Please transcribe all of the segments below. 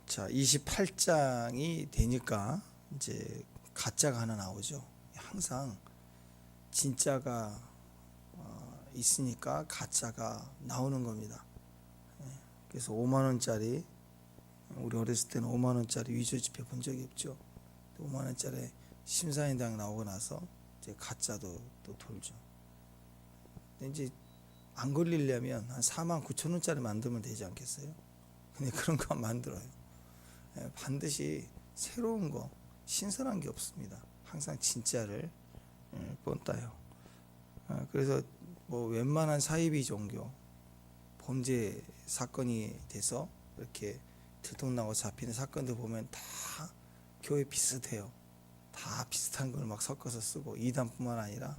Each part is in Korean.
자, 28장이 되니까 이제 가짜가 하나 나오죠. 항상 진짜가 있으니까 가짜가 나오는 겁니다. 그래서 5만 원짜리, 우리 어렸을 때는 5만 원짜리 위조 지폐 본 적이 없죠. 5만 원짜리 심사인당 나오고 나서 이제 가짜도 또 돌죠. 근데 이제 안 걸리려면 한 4만 9천 원짜리 만들면 되지 않겠어요? 근데 그런 거 만들어요. 반드시 새로운 거, 신선한 게 없습니다. 항상 진짜를 본따요. 그래서 뭐 웬만한 사이비 종교, 범죄 사건이 돼서 이렇게 들통나고 잡히는 사건들 보면 다 교회 비슷해요. 다 비슷한 걸 막 섞어서 쓰고, 이단뿐만 아니라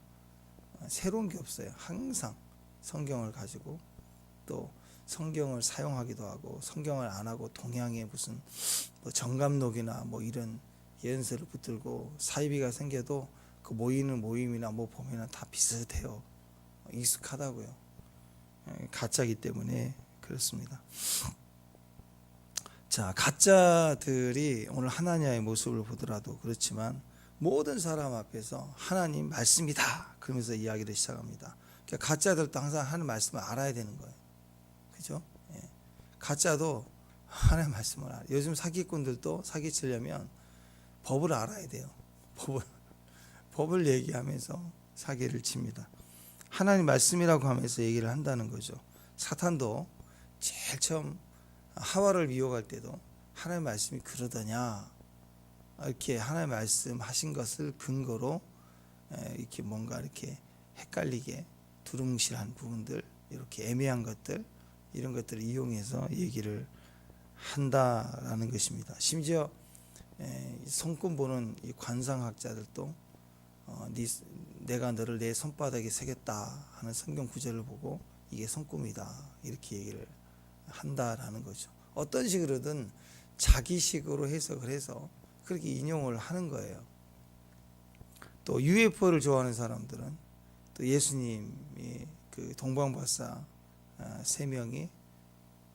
새로운 게 없어요. 항상 성경을 가지고 또 성경을 사용하기도 하고, 성경을 안 하고 동양의 무슨 뭐 정감록이나 뭐 이런 예언서를 붙들고 사이비가 생겨도 그 모이는 모임이나 뭐 보면 다 비슷해요. 익숙하다고요. 가짜이기 때문에 그렇습니다. 자, 가짜들이 오늘 하나님의 모습을 보더라도 그렇지만 모든 사람 앞에서 하나님 말씀이다 그러면서 이야기를 시작합니다. 그러니까 가짜들도 항상 하나님 말씀을 알아야 되는 거예요. 그죠? 예. 가짜도 하나님 말씀을 알아요. 요즘 사기꾼들도 사기치려면 법을 알아야 돼요. 법을 얘기하면서 사기를 칩니다. 하나님 말씀이라고 하면서 얘기를 한다는 거죠. 사탄도 제일 처음 하와를 미혹할 때도 하나님 말씀이 그러더냐, 이렇게 하나님 말씀하신 것을 근거로 이렇게 뭔가 이렇게 헷갈리게 두루뭉실한 부분들, 이렇게 애매한 것들, 이런 것들을 이용해서 얘기를 한다라는 것입니다. 심지어 손금 보는 이 관상학자들도 내가 너를 내 손바닥에 새겼다 하는 성경 구절을 보고 이게 손금이다 이렇게 얘기를 한다라는 거죠. 어떤 식으로든 자기식으로 해석을 해서 그렇게 인용을 하는 거예요. 또 UFO를 좋아하는 사람들은 또 예수님이 그 동방박사 3명이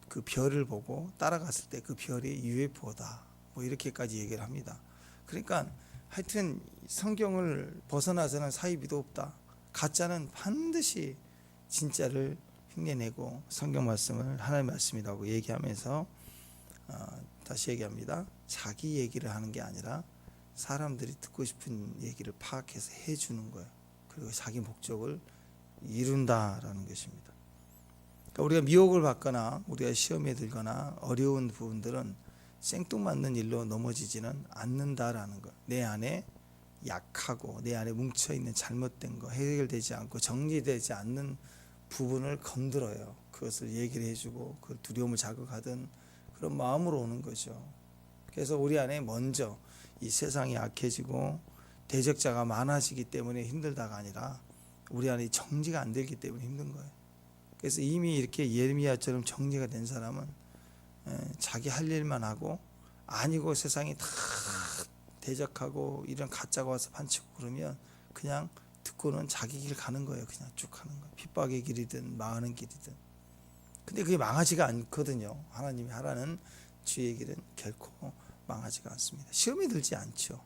그 별을 보고 따라갔을 때 그 별이 UFO다 뭐 이렇게까지 얘기를 합니다. 그러니까 하여튼 성경을 벗어나서는 사이비도 없다. 가짜는 반드시 진짜를 흉내내고 성경 말씀을 하나님의 말씀이라고 얘기하면서 다시 얘기합니다. 자기 얘기를 하는 게 아니라 사람들이 듣고 싶은 얘기를 파악해서 해주는 거예요. 그리고 자기 목적을 이룬다라는 것입니다. 그러니까 우리가 미혹을 받거나 우리가 시험에 들거나 어려운 부분들은 생뚱맞는 일로 넘어지지는 않는다라는 것. 내 안에 약하고 내 안에 뭉쳐있는 잘못된 거, 해결되지 않고 정리되지 않는 부분을 건드려요. 그것을 얘기를 해주고 그 두려움을 자극하든 그런 마음으로 오는 거죠. 그래서 우리 안에 먼저 이 세상이 약해지고 대적자가 많아지기 때문에 힘들다가 아니라 우리 안에 정리가 안 되기 때문에 힘든 거예요. 그래서 이미 이렇게 예레미야처럼 정리가 된 사람은 자기 할 일만 하고, 아니고 세상이 다 대적하고 이런 가짜가 와서 반치고 그러면 그냥 듣고는 자기 길 가는 거예요. 그냥 쭉 가는 거예요. 핍박의 길이든 망하는 길이든. 근데 그게 망하지가 않거든요. 하나님이 하라는 주의 길은 결코 망하지가 않습니다. 시험에 들지 않죠.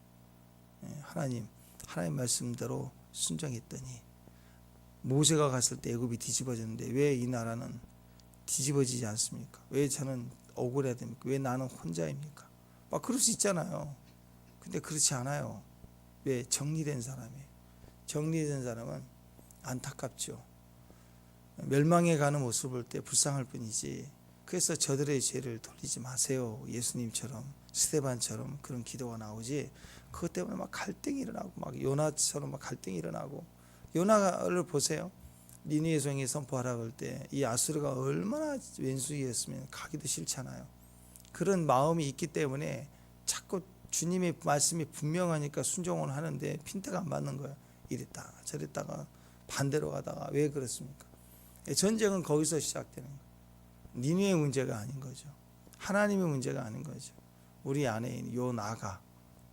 하나님 말씀대로 순종했더니 모세가 갔을 때 애굽이 뒤집어졌는데 왜 이 나라는 뒤집어지지 않습니까? 왜 저는 억울해야 됩니까? 왜 나는 혼자입니까? 막 그럴 수 있잖아요. 근데 그렇지 않아요. 왜? 정리된 사람이에요. 정리된 사람은 안타깝죠. 멸망해 가는 모습을 볼 때 불쌍할 뿐이지. 그래서 저들의 죄를 돌리지 마세요. 예수님처럼, 스데반처럼 그런 기도가 나오지. 그것 때문에 막 갈등이 일어나고, 막 요나처럼 막 갈등이 일어나고. 요나를 보세요. 니느웨 성에 선포하라고 할 때 이 아수르가 얼마나 왼수이었으면 가기도 싫잖아요. 그런 마음이 있기 때문에 자꾸 주님의 말씀이 분명하니까 순종을 하는데 핀트가 안 맞는 거예요. 이랬다가 저랬다가 반대로 가다가. 왜 그렇습니까? 전쟁은 거기서 시작되는 거예요. 니느웨의 문제가 아닌 거죠. 하나님의 문제가 아닌 거죠. 우리 안에 있는 요 나가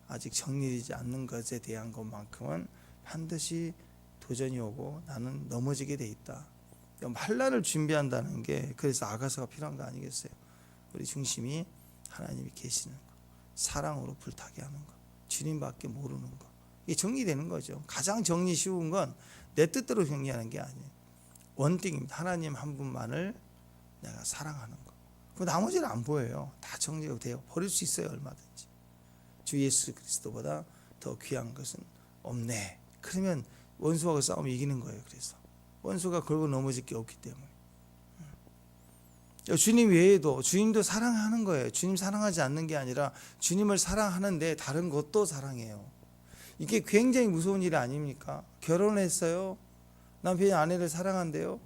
아직 정리되지 않는 것에 대한 것만큼은 반드시 도전이 오고 나는 넘어지게 돼 있다. 환난을 준비한다는 게 그래서 아가서가 필요한 거 아니겠어요? 우리 중심이 하나님이 계시는 거, 사랑으로 불타게 하는 거, 주님밖에 모르는 거, 이게 정리되는 거죠. 가장 정리 쉬운 건 내 뜻대로 정리하는 게 아니에요. 원띵입니다. 하나님 한 분만을 내가 사랑하는 거. 그 나머지는 안 보여요. 다 정리가 돼요. 버릴 수 있어요, 얼마든지. 주 예수 그리스도보다 더 귀한 것은 없네. 그러면 원수하고 싸우면 이기는 거예요. 그래서 원수가 걸고 넘어질 게 없기 때문에. 주님 외에도 주님도 사랑하는 거예요. 주님 사랑하지 않는 게 아니라 주님을 사랑하는데 다른 것도 사랑해요. 이게 굉장히 무서운 일 아닙니까? 결혼했어요. 남편이 아내를 사랑한대요.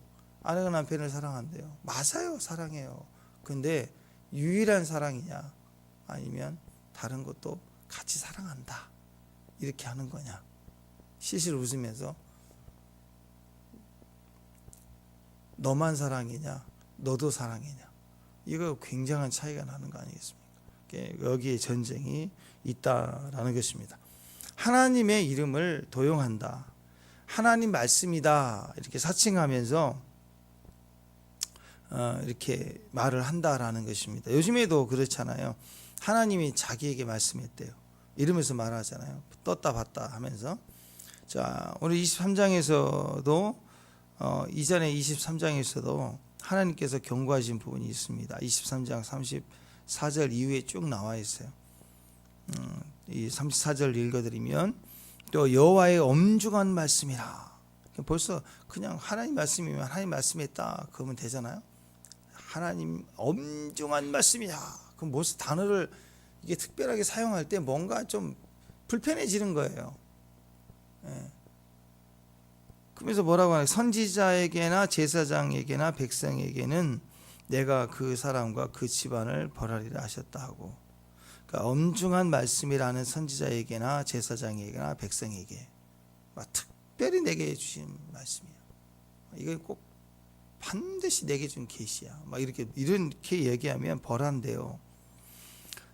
아내가 남편을 사랑한대요. 맞아요. 사랑해요. 근데 유일한 사랑이냐 아니면 다른 것도 같이 사랑한다 이렇게 하는 거냐. 실실 웃으면서 너만 사랑이냐 너도 사랑이냐, 이거 굉장한 차이가 나는 거 아니겠습니까? 여기에 전쟁이 있다라는 것입니다. 하나님의 이름을 도용한다, 하나님 말씀이다 이렇게 사칭하면서 이렇게 말을 한다라는 것입니다. 요즘에도 그렇잖아요. 하나님이 자기에게 말씀했대요. 이러면서 말하잖아요. 떴다 봤다 하면서. 자, 오늘 23장에서도 이전에 23장에서도 하나님께서 경고하신 부분이 있습니다. 23장 34절 이후에 쭉 나와 있어요. 이 34절 읽어드리면 또 여호와의 엄중한 말씀이라. 벌써 그냥 하나님 말씀이면 하나님 말씀했다 그러면 되잖아요. 하나님 엄중한 말씀이야. 그럼 무슨 단어를 이게 특별하게 사용할 때 뭔가 좀 불편해지는 거예요. 예. 그래서 뭐라고 하냐, 선지자에게나 제사장에게나 백성에게는 내가 그 사람과 그 집안을 벌하리라 하셨다 하고, 그러니까 엄중한 말씀이라는 선지자에게나 제사장에게나 백성에게 특별히 내게 주신 말씀이야. 이거 꼭 반드시 내게 준 계시야. 이렇게 얘기하면 벌한대요.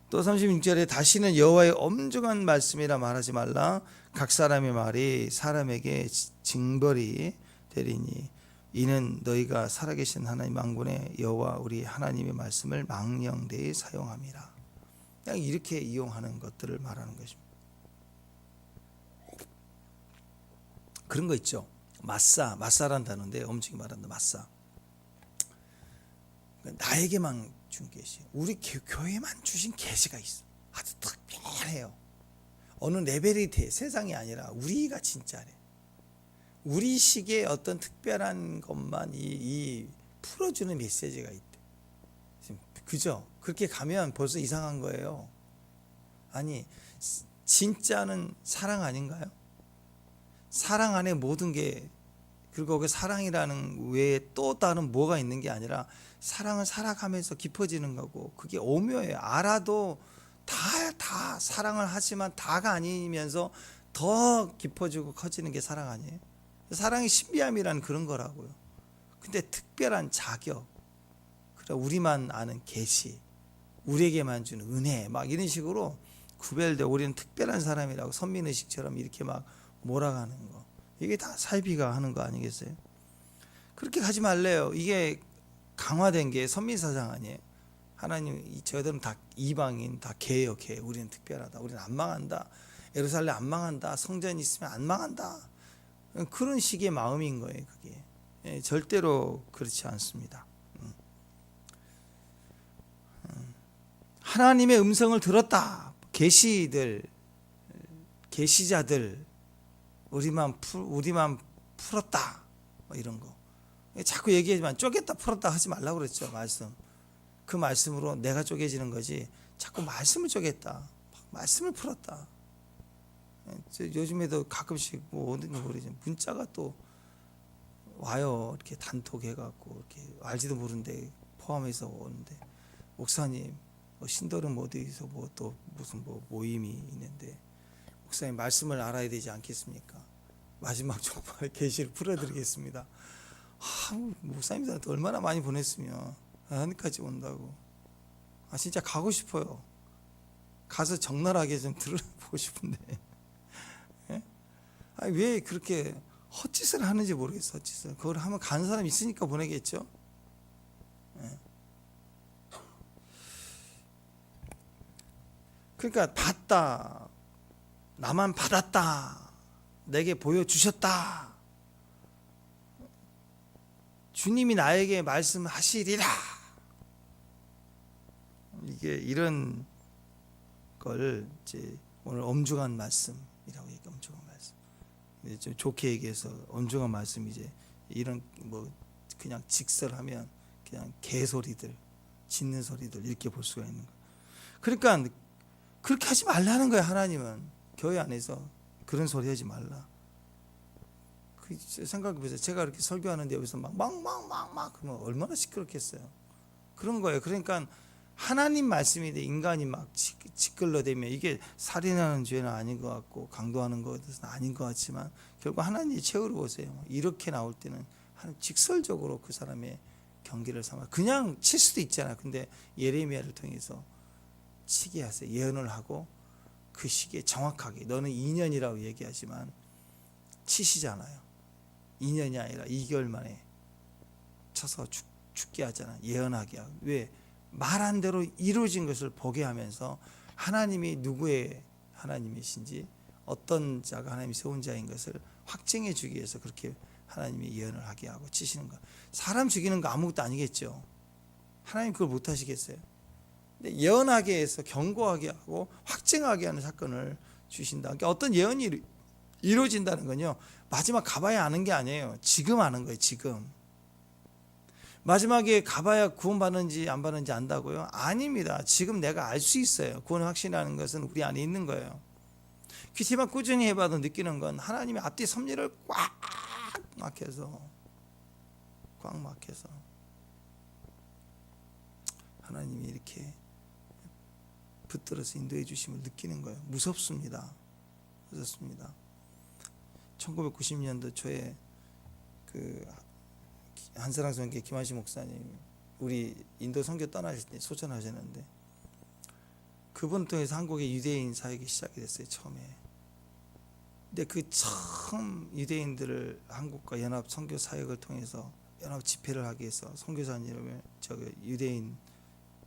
또 36절에 다시는 여호와의 엄중한 말씀이라 말하지 말라. 각 사람의 말이 사람에게 징벌이 되리니 이는 너희가 살아계신 하나님 만군의 여호와 우리 하나님의 말씀을 망령되이 사용함이라. 그냥 이렇게 이용하는 것들을 말하는 것입니다. 그런 거 있죠. 마사라는 단어인데 엄중히 말한다. 마사. 나에게만 준 계시, 우리 교회만 주신 계시가 있어. 아주 특별해요. 어느 레벨이 돼. 세상이 아니라 우리가 진짜래. 우리 식의 어떤 특별한 것만 이 풀어주는 메시지가 있대. 그죠? 그렇게 가면 벌써 이상한 거예요. 아니, 진짜는 사랑 아닌가요? 사랑 안에 모든 게, 그리고 그 사랑이라는 외에 또 다른 뭐가 있는 게 아니라 사랑을 살아가면서 깊어지는 거고, 그게 오묘해요. 알아도 다 사랑을 하지만 다가 아니면서 더 깊어지고 커지는 게 사랑 아니에요? 사랑의 신비함이란 그런 거라고요. 근데 특별한 자격, 그래 우리만 아는 계시, 우리에게만 주는 은혜, 이런 식으로 구별되고 우리는 특별한 사람이라고 선민의식처럼 이렇게 몰아가는 거, 이게 다 사이비가 하는 거 아니겠어요? 그렇게 가지 말래요. 이게 강화된 게 선민사상 아니에요? 하나님, 저희들은 다 이방인, 다 개예요, 개. 우리는 특별하다. 우리는 안 망한다. 예루살렘 안 망한다. 성전이 있으면 안 망한다. 그런 식의 마음인 거예요, 그게. 절대로 그렇지 않습니다. 하나님의 음성을 들었다. 계시자들, 우리만 풀었다. 이런 거. 자꾸 얘기하지만 쪼갰다 풀었다 하지 말라고 그랬죠. 말씀. 그 말씀으로 내가 쪼개지는 거지. 자꾸 말씀을 쪼갰다. 말씀을 풀었다. 요즘에도 가끔씩 어딘가 모르지 문자가 또 와요. 이렇게 단톡해갖고 이렇게 알지도 모르는데 포함해서 오는데, 목사님 신도름 어디서 또 무슨 모임이 있는데 목사님 말씀을 알아야 되지 않겠습니까? 마지막 정말 계시를 풀어드리겠습니다. 목사님들한테 얼마나 많이 보냈으면 하늘까지 온다고. 진짜 가고 싶어요. 가서 적나라하게 좀 들어보고 싶은데 왜 그렇게 헛짓을 하는지 모르겠어. 헛짓을. 그걸 하면 가는 사람 있으니까 보내겠죠. 그러니까 받다, 나만 받았다, 내게 보여주셨다, 주님이 나에게 말씀하시리라. 이게 이런 걸 이제 오늘 엄중한 말씀이라고 얘기해. 엄중한 말씀. 좀 좋게 얘기해서 엄중한 말씀, 이제 이런 뭐 그냥 직설하면 그냥 개소리들, 짖는 소리들 이렇게 볼 수가 있는 거예요. 그러니까 그렇게 하지 말라는 거예요. 하나님은 교회 안에서 그런 소리 하지 말라. 그 생각해보세요. 제가 이렇게 설교하는데 여기서 막 그러면 얼마나 시끄럽겠어요. 그런 거예요. 그러니까 하나님 말씀인데 인간이 막 짓글러대면 이게 살인하는 죄는 아닌 것 같고 강도하는 것은 아닌 것 같지만 결국 하나님이 최후로 보세요. 이렇게 나올 때는 직설적으로 그 사람의 경계를 삼아 그냥 칠 수도 있잖아요. 근데 예레미야를 통해서 치게 하세요. 예언을 하고 그 시기에 정확하게 너는 2년이라고 얘기하지만 치시잖아요. 2년이 아니라 2개월 만에 쳐서 죽게 하잖아요. 예언하게 하고. 왜? 말한 대로 이루어진 것을 보게 하면서 하나님이 누구의 하나님이신지, 어떤 자가 하나님이 세운 자인 것을 확증해 주기 위해서 그렇게 하나님이 예언을 하게 하고 치시는 거. 사람 죽이는 거 아무것도 아니겠죠. 하나님 그걸 못 하시겠어요. 근데 예언하게 해서 경고하게 하고 확증하게 하는 사건을 주신다. 그러니까 어떤 예언이 이루어진다는 건요, 마지막 가봐야 아는 게 아니에요. 지금 아는 거예요. 지금. 마지막에 가봐야 구원받는지 안 받는지 안다고요? 아닙니다. 지금 내가 알 수 있어요. 구원 확신하는 것은 우리 안에 있는 거예요. 귀티만 꾸준히 해봐도 느끼는 건 하나님의 앞뒤 섭리를 꽉 막혀서 하나님이 이렇게 붙들어서 인도해 주심을 느끼는 거예요. 무섭습니다. 1990년도 초에 그 한사랑 선교 김한식 목사님 우리 인도 선교 떠나실 때 소천하셨는데 그분 통해서 한국의 유대인 사역이 시작이 됐어요. 처음에. 근데 그 처음 유대인들을 한국과 연합 선교 사역을 통해서 연합 집회를 하기 위해서 선교사님을 유대인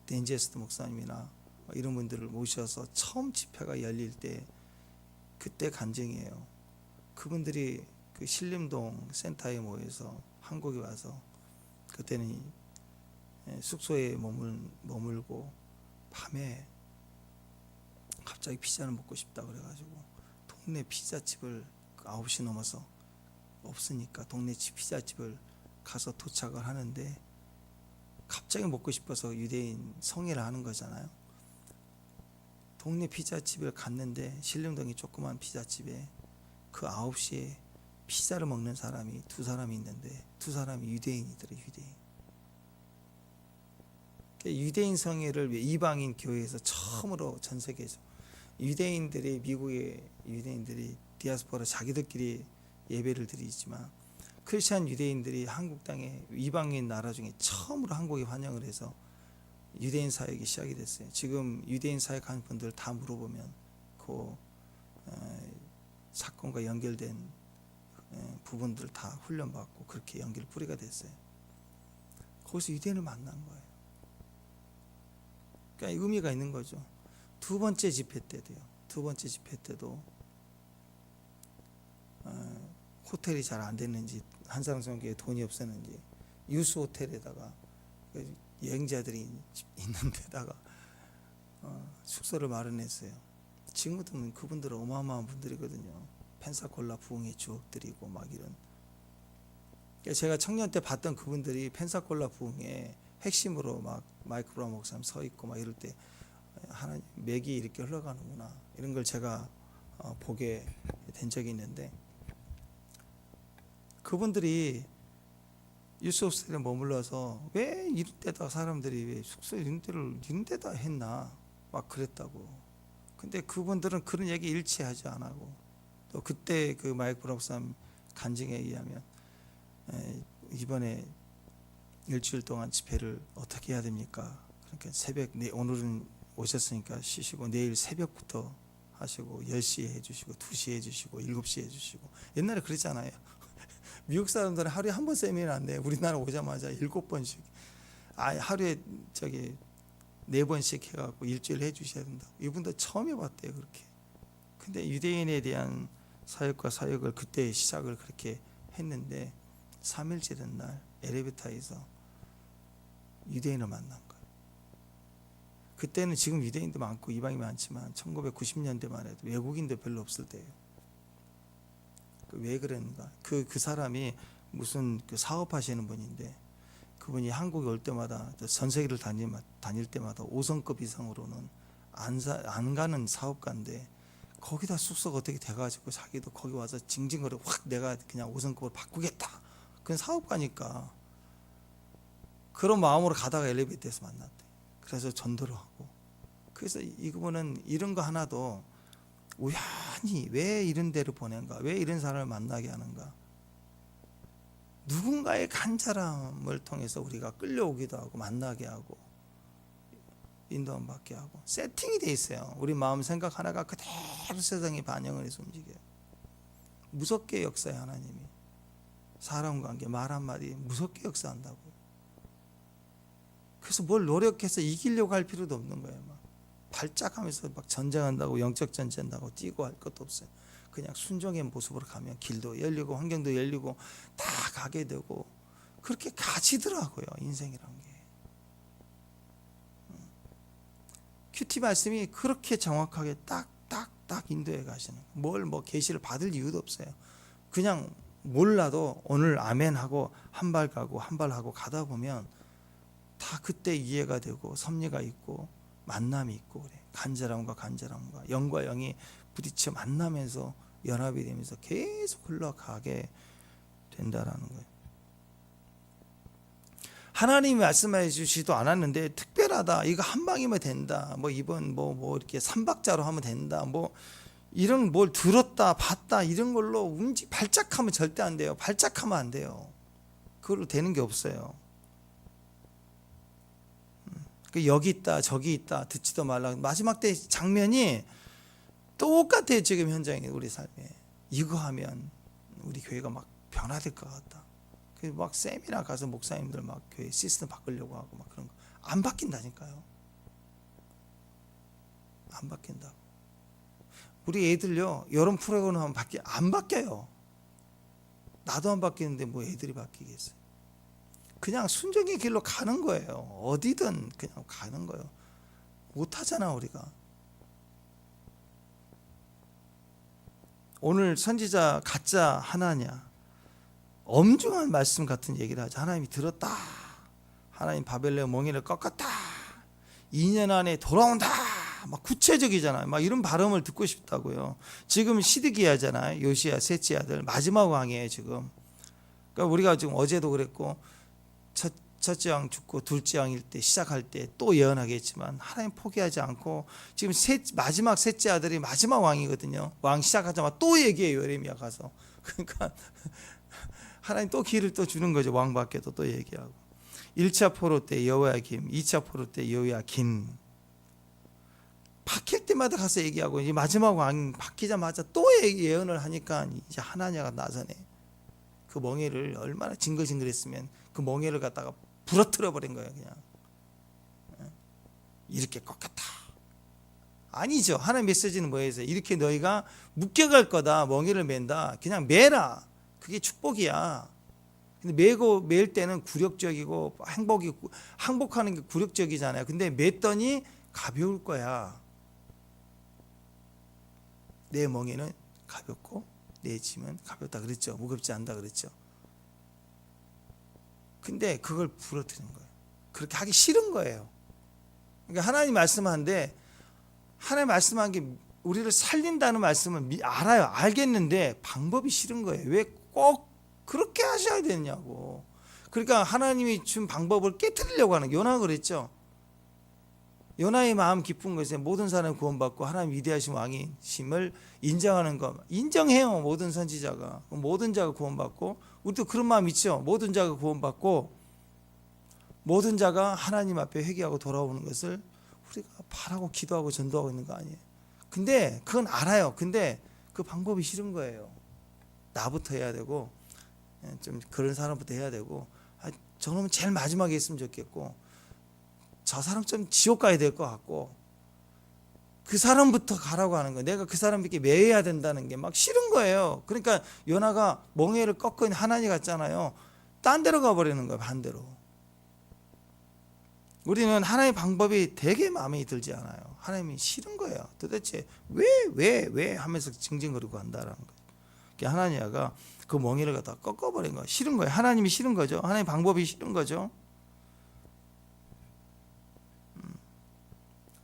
덴제스트 목사님이나 이런 분들을 모셔서 처음 집회가 열릴 때 그때 간증이에요. 그분들이 그 신림동 센터에 모여서 한국에 와서 그때는 숙소에 머물고 밤에 갑자기 피자를 먹고 싶다 그래가지고 동네 피자집을 9시 넘어서 없으니까 동네 피자집을 가서 도착을 하는데 갑자기 먹고 싶어서 유대인 성회를 하는 거잖아요. 동네 피자집을 갔는데 신림동이 조그만 피자집에 그 9시에 피자를 먹는 사람이 2사람이 있는데 2사람이 유대인이더래요. 유대인 성회를 이방인 교회에서 처음으로 전 세계에서 유대인들이 미국의 유대인들이 디아스포라 자기들끼리 예배를 드리지만 크리스찬 유대인들이 한국 땅에 이방인 나라 중에 처음으로 한국에 환영을 해서 유대인 사역이 시작이 됐어요. 지금 유대인 사역하는 분들 다 물어보면 그 사건과 연결된 부분들 다 훈련받고 그렇게 연결 뿌리가 됐어요. 거기서 유대인을 만난 거예요. 그러니까 의미가 있는 거죠. 두 번째 집회 때도 호텔이 잘 안 됐는지 한사람 선교에 돈이 없었는지 유수 호텔에다가 여행자들이 있는 데다가 숙소를 마련했어요. 지금부터는 그분들은 어마어마한 분들이거든요. 펜사콜라 부흥의 주역들이고 막 이런. 그러니까 제가 청년 때 봤던 그분들이 펜사콜라 부흥의 핵심으로 막 마이크 브라운 목사님 서 있고 막 이럴 때 하나님 맥이 이렇게 흘러가는구나 이런 걸 제가 보게 된 적이 있는데 그분들이 유스호스텔에 머물러서 왜 이런 데다 사람들이 왜 숙소 이런 데다 했나 막 그랬다고. 근데 그분들은 그런 얘기 일치하지 않고 또 그때 그 마이크 브라운 목사님 간증에 의하면 이번에 일주일 동안 집회를 어떻게 해야 됩니까? 그러니까 새벽 오늘은 오셨으니까 쉬시고 내일 새벽부터 하시고 10시에 해주시고 2시에 해주시고 7시에 해주시고 옛날에 그랬잖아요. 미국 사람들은 하루에 한 번 세미나 안 돼. 우리나라 오자마자 7번씩 하루에 4번씩 해갖고 일주일 해주셔야 된다고. 이분도 처음 해봤대요 그렇게. 근데 유대인에 대한 사역과 사역을 그때 시작을 그렇게 했는데 3일째 된 날 엘리베이터에서 유대인을 만난 거예요. 그때는 지금 유대인도 많고 이방이 많지만 1990년대만 해도 외국인도 별로 없을 때예요. 왜 그랬는가? 그 사람이 무슨 그 사업하시는 분인데 그분이 한국에 올 때마다 전 세계를 다닐 때마다 5성급 이상으로는 안 가는 사업가인데 거기다 숙소가 어떻게 돼가지고 자기도 거기 와서 징징거려 확 내가 그냥 5성급으로 바꾸겠다. 그건 사업가니까 그런 마음으로 가다가 엘리베이터에서 만났대. 그래서 전도를 하고. 그래서 이분은 이런 거 하나도 우연히 왜 이런 데를 보낸가, 왜 이런 사람을 만나게 하는가. 누군가의 간절함을 통해서 우리가 끌려오기도 하고 만나게 하고 인도함 받게 하고 세팅이 돼 있어요. 우리 마음 생각 하나가 그대로 세상에 반영을 해서 움직여요. 무섭게 역사해 하나님이. 사람 관계 말 한마디 무섭게 역사한다고요. 그래서 뭘 노력해서 이기려고 할 필요도 없는 거예요. 막 발작하면서 막 전쟁한다고 영적 전쟁한다고 뛰고 할 것도 없어요. 그냥 순종의 모습으로 가면 길도 열리고 환경도 열리고 다 가게 되고 그렇게 가지더라고요. 인생이란 게. 큐티 말씀이 그렇게 정확하게 딱 인도해 가시는 뭘 뭐 계시를 받을 이유도 없어요. 그냥 몰라도 오늘 아멘 하고 한 발 가고 한 발 하고 가다 보면 다 그때 이해가 되고 섭리가 있고 만남이 있고 그래. 간절함과 영과 영이 부딪혀 만나면서 연합이 되면서 계속 흘러가게 된다라는 거예요. 하나님이 말씀해 주시도 않았는데 특별하다. 이거 한 방이면 된다. 뭐 이번 뭐 이렇게 3박자로 하면 된다. 뭐 이런 뭘 들었다 봤다 이런 걸로 발작하면 절대 안 돼요. 발작하면 안 돼요. 그걸로 되는 게 없어요. 여기 있다 저기 있다 듣지도 말라. 마지막 때 장면이 똑같아요. 지금 현장에 우리 삶에. 이거 하면 우리 교회가 막 변화될 것 같다. 막 세미나 가서 목사님들 막 교회 시스템 바꾸려고 하고 막 그런 거 안 바뀐다니까요. 안 바뀐다고. 우리 애들요 여름 프로그램 하면 안 바뀌어요. 나도 안 바뀌는데 뭐 애들이 바뀌겠어요. 그냥 순종의 길로 가는 거예요. 어디든 그냥 가는 거예요. 못하잖아 우리가. 오늘 선지자 가짜 하나냐 엄중한 말씀 같은 얘기를 하죠. 하나님이 들었다. 하나님 바벨론 멍에를 꺾었다. 2년 안에 돌아온다. 막 구체적이잖아요. 막 이런 발음을 듣고 싶다고요. 지금 시드기야잖아요. 요시야 셋째 아들 마지막 왕이에요 지금. 그러니까 우리가 지금 어제도 그랬고 첫째 왕 죽고 둘째 왕일 때 시작할 때 또 예언하겠지만 하나님 포기하지 않고 지금 마지막 셋째 아들이 마지막 왕이거든요. 왕 시작하자마자 또 얘기해요. 예레미야 가서. 그러니까 하나님 또 기회를 또 주는 거죠. 왕 밖에도 또 얘기하고. 1차 포로 때 여호야김, 2차 포로 때 여호야긴. 바뀔 때마다 가서 얘기하고 이제 마지막 왕 바뀌자마자 또 예언을 하니까 이제 하나냐가 나서네. 그 멍에를 얼마나 징글징글했으면 그 멍에를 갖다가 부러뜨려 버린 거예요. 그냥 이렇게 꺾었다. 아니죠. 하나의 메시지는 뭐예요? 이렇게 너희가 묶여갈 거다. 멍에를 맨다. 그냥 매라. 그게 축복이야. 근데 매일 때는 굴욕적이고 항복하는 게 굴욕적이잖아요. 근데 맸더니 가벼울 거야. 내 멍에는 가볍고 내 짐은 가볍다 그랬죠. 무겁지 않다 그랬죠. 근데 그걸 부러뜨리는 거예요. 그렇게 하기 싫은 거예요. 그러니까 하나님 말씀하는데 하나님 말씀한 게 우리를 살린다는 말씀은 알아요. 알겠는데 방법이 싫은 거예요. 왜 꼭 그렇게 하셔야 되냐고. 그러니까 하나님이 준 방법을 깨트리려고 하는 요나가 그랬죠. 요나의 마음 깊은 것에 모든 사람이 구원받고 하나님 위대하신 왕이심을 인정하는 것. 인정해요. 모든 선지자가. 모든 자가 구원받고 우리도 그런 마음 있죠. 모든 자가 구원받고 모든 자가 하나님 앞에 회개하고 돌아오는 것을 우리가 바라고 기도하고 전도하고 있는 거 아니에요. 근데 그건 알아요. 근데 그 방법이 싫은 거예요. 나부터 해야 되고 좀 그런 사람부터 해야 되고 저놈은 제일 마지막에 했으면 좋겠고 저 사람 좀 지옥 가야 될 것 같고 그 사람부터 가라고 하는 거예요. 내가 그 사람에게 매여야 된다는 게 막 싫은 거예요. 그러니까 요나가 멍에를 꺾은 하나니 같잖아요. 딴 데로 가버리는 거예요. 반대로. 우리는 하나님의 방법이 되게 마음에 들지 않아요. 하나님이 싫은 거예요. 도대체 왜 하면서 징징거리고 한다라는 거예요. 그러니까 하나니아가 그 멍에를 갖다 꺾어버린 거예요. 싫은 거예요. 하나님이 싫은 거죠. 하나님의 방법이 싫은 거죠.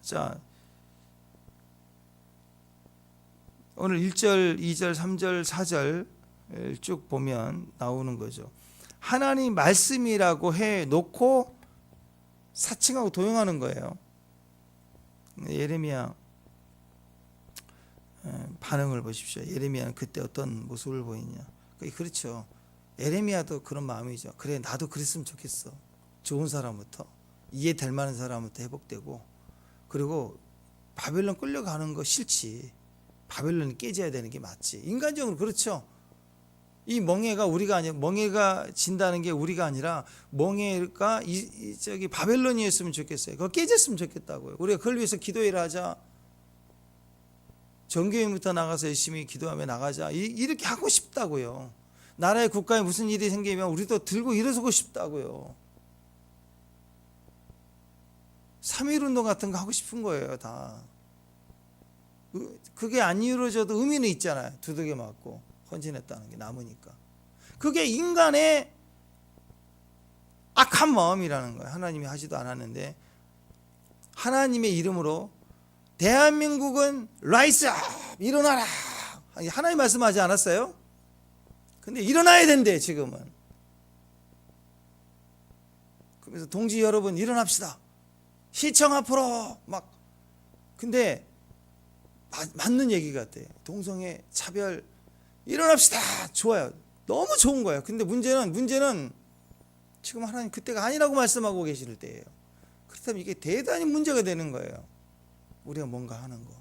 자, 오늘 1절, 2절, 3절, 4절 쭉 보면 나오는 거죠. 하나님 말씀이라고 해놓고 사칭하고 도용하는 거예요. 예레미야 반응을 보십시오. 예레미야는 그때 어떤 모습을 보이냐. 그렇죠. 예레미야도 그런 마음이죠. 그래, 나도 그랬으면 좋겠어. 좋은 사람부터, 이해될 만한 사람부터 회복되고, 그리고 바벨론 끌려가는 거 싫지. 바벨론이 깨져야 되는 게 맞지. 인간적으로 그렇죠. 이 멍에가 우리가 아니라, 멍에가 진다는 게 우리가 아니라 멍에가 저기 바벨론이었으면 좋겠어요. 그거 깨졌으면 좋겠다고요. 우리가 그걸 위해서 기도를 하자. 전교회부터 나가서 열심히 기도하며 나가자. 이렇게 하고 싶다고요. 나라의 국가에 무슨 일이 생기면 우리도 들고 일어서고 싶다고요. 3.1운동 같은 거 하고 싶은 거예요. 다. 그게 안 이루어져도 의미는 있잖아요. 두들겨 맞고 헌신했다는 게 남으니까. 그게 인간의 악한 마음이라는 거예요. 하나님이 하지도 않았는데 하나님의 이름으로 대한민국은 라이스 업 일어나라. 하나님 말씀하지 않았어요? 근데 일어나야 된대 지금은. 그래서 동지 여러분 일어납시다. 시청 앞으로 막. 근데 맞는 얘기 같아요. 동성애 차별 일어납시다. 좋아요. 너무 좋은 거예요. 근데 문제는 지금 하나님 그때가 아니라고 말씀하고 계실 때예요. 그렇다면 이게 대단히 문제가 되는 거예요. 우리가 뭔가 하는 거.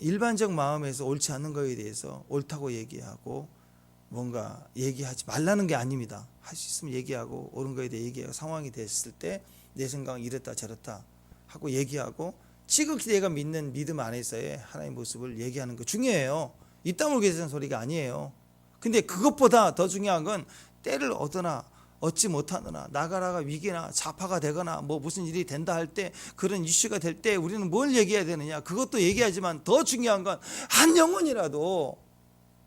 일반적 마음에서 옳지 않는 거에 대해서 옳다고 얘기하고 뭔가 얘기하지 말라는 게 아닙니다. 할 수 있으면 얘기하고 옳은 거에 대해 얘기하고 상황이 됐을 때 내 생각은 이랬다 저랬다 하고 얘기하고 지극히 내가 믿는 믿음 안에서의 하나님의 모습을 얘기하는 거 중요해요. 이따 물게 되는 소리가 아니에요. 근데 그것보다 더 중요한 건 때를 얻으나 얻지 못하느나 나가라가 위기나 자파가 되거나 뭐 무슨 일이 된다 할 때 그런 이슈가 될 때 우리는 뭘 얘기해야 되느냐. 그것도 얘기하지만 더 중요한 건 한 영혼이라도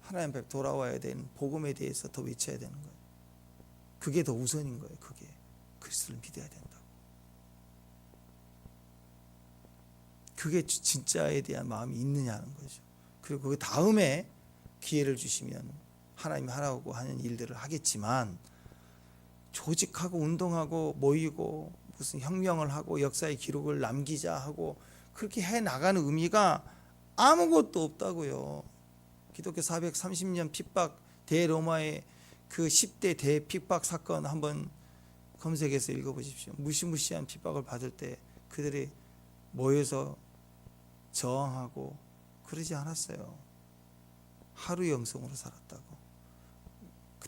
하나님 앞에 돌아와야 되는 복음에 대해서 더 외쳐야 되는 거예요. 그게 더 우선인 거예요. 그게 그리스도를 믿어야 된다고. 그게 진짜에 대한 마음이 있느냐는 거죠. 그리고 그 다음에 기회를 주시면 하나님이 하라고 하는 일들을 하겠지만 조직하고 운동하고 모이고 무슨 혁명을 하고 역사의 기록을 남기자 하고 그렇게 해 나가는 의미가 아무것도 없다고요. 기독교 430년 핍박 대로마의 그 10대 대핍박 사건 한번 검색해서 읽어보십시오. 무시무시한 핍박을 받을 때 그들이 모여서 저항하고 그러지 않았어요. 하루 영성으로 살았다고.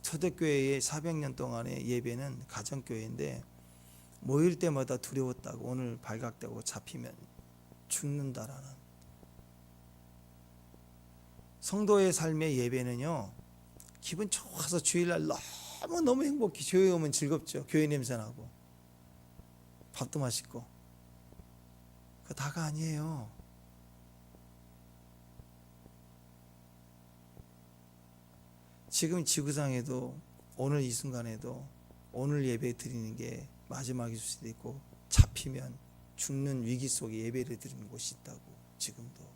초대교회의 400년 동안의 예배는 가정교회인데 모일 때마다 두려웠다고. 오늘 발각되고 잡히면 죽는다라는. 성도의 삶의 예배는요, 기분 좋아서 주일날 너무 행복해. 교회 오면 즐겁죠. 교회 냄새 나고 밥도 맛있고. 그거 다가 아니에요. 지금 지구상에도 오늘 이 순간에도 오늘 예배 드리는 게 마지막일 수도 있고 잡히면 죽는 위기 속에 예배를 드리는 곳이 있다고. 지금도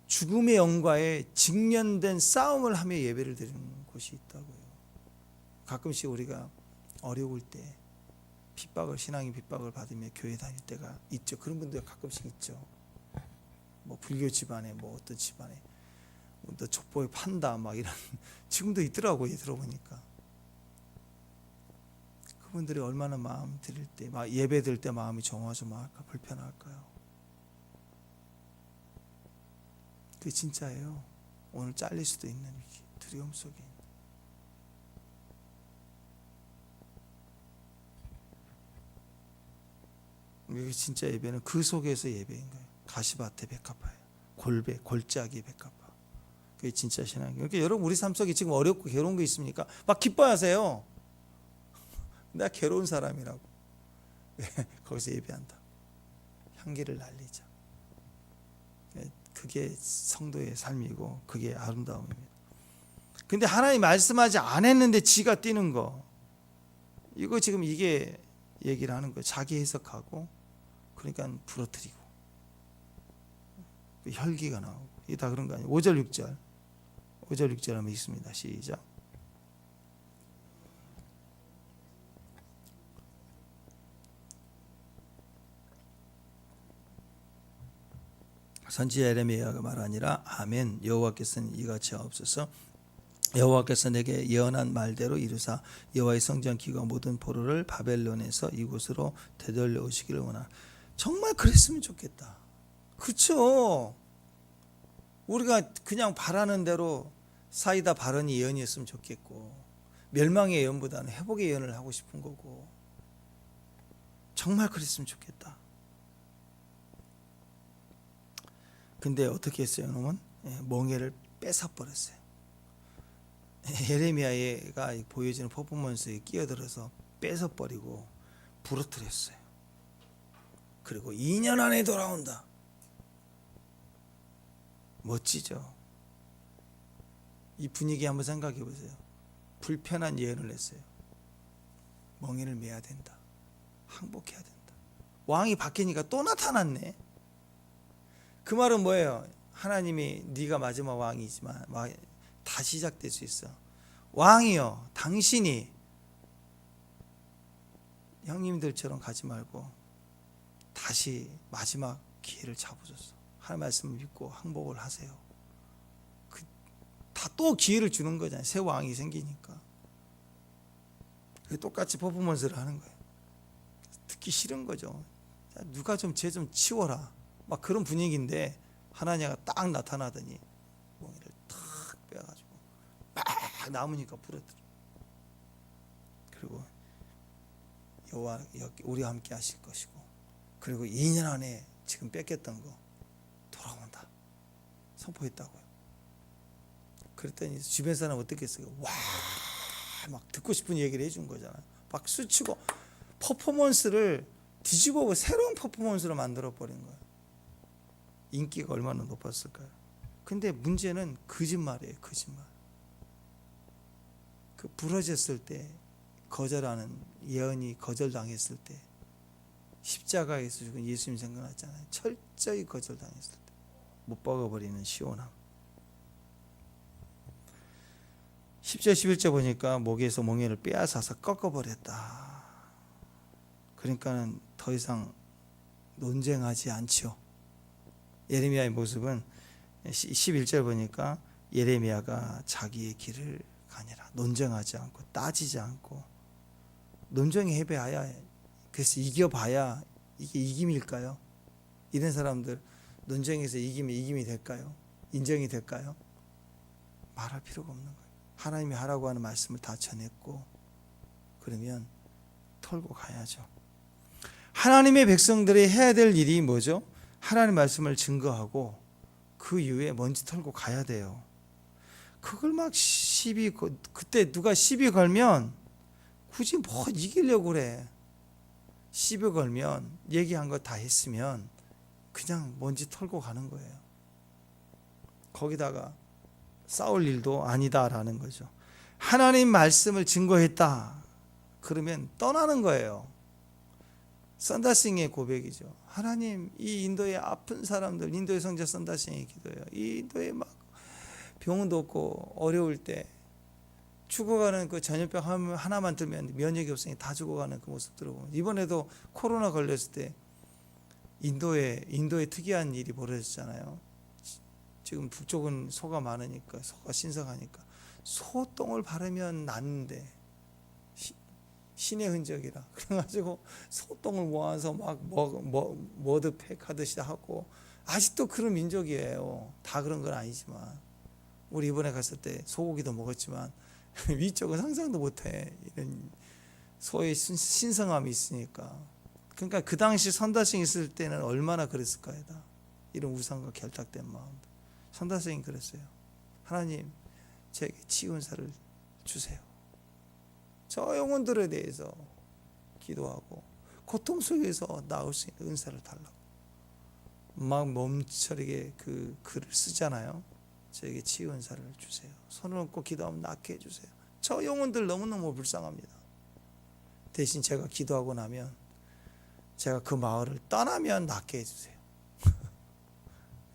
죽음의 영과의 직면된 싸움을 하며 예배를 드리는 곳이 있다고요. 가끔씩 우리가 어려울 때 신앙의 핍박을 받으며 교회 다닐 때가 있죠. 그런 분들 가끔씩 있죠. 뭐 불교 집안에 뭐 어떤 집안에 너 족보에 판다 막 이런 지금도 있더라고요. 들어보니까 그분들이 얼마나 마음 드릴 때 예배 드릴 때 마음이 조마조마할까 불편할까요? 그게 진짜예요. 오늘 잘릴 수도 있는 위기, 두려움 속에 이게 진짜 예배는 그 속에서 예배인 거예요. 가시밭에 백합화예요. 골짜기 백합화. 그게 진짜 신앙이에요. 그러니까 여러분 우리 삶 속에 지금 어렵고 괴로운 거 있습니까? 막 기뻐하세요. 내가 괴로운 사람이라고. 거기서 예배한다. 향기를 날리자. 그게 성도의 삶이고 그게 아름다움입니다. 근데 하나님 말씀하지 않았는데 지가 뛰는 거, 이거 지금 이게 얘기를 하는 거예요. 자기 해석하고, 그러니까 부러뜨리고 혈기가 나오고. 이게 다 그런 거 아니에요. 5절 6절 한번 읽습니다. 시작. 선지 예레미야가 말하니라. 아멘. 여호와께서는 이같이 하옵소서. 여호와께서 내게 예언한 말대로 이루사 여호와의 성전 기구와 모든 포로를 바벨론에서 이곳으로 되돌려 오시기를 원하나. 정말 그랬으면 좋겠다. 그렇죠? 우리가 그냥 바라는 대로 사이다 발언이 예언이었으면 좋겠고, 멸망의 예언보다는 회복의 예언을 하고 싶은 거고, 정말 그랬으면 좋겠다. 근데 어떻게 했어요? 놈은 멍에를 뺏어버렸어요. 예레미야가 보여지는 퍼포먼스에 끼어들어서 뺏어버리고 부러뜨렸어요. 그리고 2년 안에 돌아온다. 멋지죠? 이 분위기 한번 생각해 보세요. 불편한 예언을 했어요. 멍에를 매야 된다. 항복해야 된다. 왕이 바뀌니까 또 나타났네. 그 말은 뭐예요? 하나님이 네가 마지막 왕이지만 다 시작될 수 있어. 왕이요, 당신이 형님들처럼 가지 말고 다시 마지막 기회를 잡으셨어. 하나님 말씀을 믿고 항복을 하세요. 다 또 기회를 주는 거잖아요. 새 왕이 생기니까. 똑같이 퍼포먼스를 하는 거예요. 듣기 싫은 거죠. 누가 좀 쟤 좀 치워라. 막 그런 분위기인데 하나님이 딱 나타나더니 멍에를 탁 빼가지고 막 남으니까 부러뜨려. 그리고 여호와 우리와 함께 하실 것이고, 그리고 2년 안에 지금 뺏겼던 거 돌아온다 선포했다고요. 그랬더니 주변 사람 어떻게 했어요? 와, 막 듣고 싶은 얘기를 해준 거잖아요. 박수 치고 퍼포먼스를 뒤집어 새로운 퍼포먼스로 만들어 버린 거예요. 인기가 얼마나 높았을까요? 근데 문제는 거짓말이에요. 거짓말. 그 부러졌을 때, 거절하는 예언이 거절당했을 때, 십자가에서 죽은 예수님 생각났잖아요. 철저히 거절당했을 때 못 박아버리는 시원함. 10절 11절 보니까 목에서 멍에를 빼앗아서 꺾어버렸다. 그러니까는 더 이상 논쟁하지 않죠. 예레미야의 모습은 11절 보니까 예레미야가 자기의 길을 가니라. 논쟁하지 않고 따지지 않고, 논쟁에 해봐야, 그래서 이겨봐야 이게 이김일까요? 이런 사람들 논쟁에서 이기면 이김이 될까요? 인정이 될까요? 말할 필요가 없는 거예요. 하나님이 하라고 하는 말씀을 다 전했고, 그러면 털고 가야죠. 하나님의 백성들이 해야 될 일이 뭐죠? 하나님 말씀을 증거하고 그 이후에 먼지 털고 가야 돼요. 그걸 막 그때 누가 시비 걸면 굳이 뭐 이기려고 그래. 시비 걸면 얘기한 거 다 했으면 그냥 먼지 털고 가는 거예요. 거기다가 싸울 일도 아니다라는 거죠. 하나님 말씀을 증거했다. 그러면 떠나는 거예요. 썬다싱의 고백이죠. 하나님, 이 인도의 아픈 사람들, 인도의 성자 썬다싱의 기도예요. 이 인도에 막 병원도 없고 어려울 때 죽어가는 그 전염병 하나만 들면 면역이 없으니 다 죽어가는 그 모습 들어보면, 이번에도 코로나 걸렸을 때 인도에 특이한 일이 벌어졌잖아요. 지금 북쪽은 소가 많으니까, 소가 신성하니까 소똥을 바르면 낫는데, 신의 흔적이라 그래가지고 소똥을 모아서 막 머드팩 하듯이 하고, 아직도 그런 민족이에요. 다 그런 건 아니지만, 우리 이번에 갔을 때 소고기도 먹었지만 위쪽은 상상도 못해. 이런 소의 신성함이 있으니까. 그러니까 그 당시 선다성이 있을 때는 얼마나 그랬을까요? 다 이런 우상과 결탁된 마음. 선다성이 그랬어요. 하나님, 제게 치유은사를 주세요. 저 영혼들에 대해서 기도하고 고통 속에서 나올 수 있는 은사를 달라고 막 몸처리게 그 글을 쓰잖아요. 저에게 치유 은사를 주세요. 손을 얹고 기도하면 낫게 해주세요. 저 영혼들 너무너무 불쌍합니다. 대신 제가 기도하고 나면, 제가 그 마을을 떠나면 낫게 해주세요.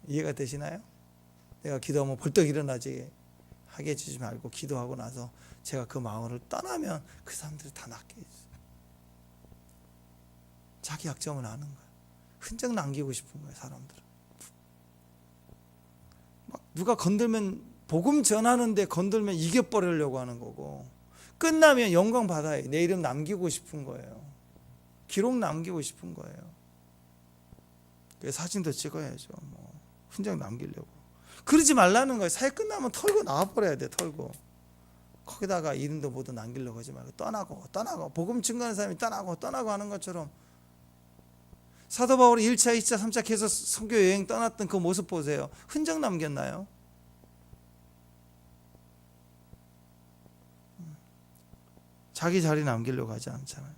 이해가 되시나요? 내가 기도하면 벌떡 일어나지 하게 해주지 말고, 기도하고 나서 제가 그 마을을 떠나면 그 사람들이 다 낫게 해주세요. 자기 약점을 아는 거예요. 흔적 남기고 싶은 거예요, 사람들은. 막 누가 건들면, 복음 전하는데 건들면 이겨버리려고 하는 거고, 끝나면 영광 받아야 내 이름 남기고 싶은 거예요. 기록 남기고 싶은 거예요. 그래서 사진도 찍어야죠. 뭐 흔적 남기려고. 그러지 말라는 거예요. 사회 끝나면 털고 나와버려야 돼. 털고. 거기다가 이름도 모두 남기려고 하지 말고 떠나고 복음 증거하는 사람이 떠나고 하는 것처럼, 사도 바울이 1차, 2차, 3차 계속 선교 여행 떠났던 그 모습 보세요. 흔적 남겼나요? 자기 자리 남기려고 하지 않잖아요.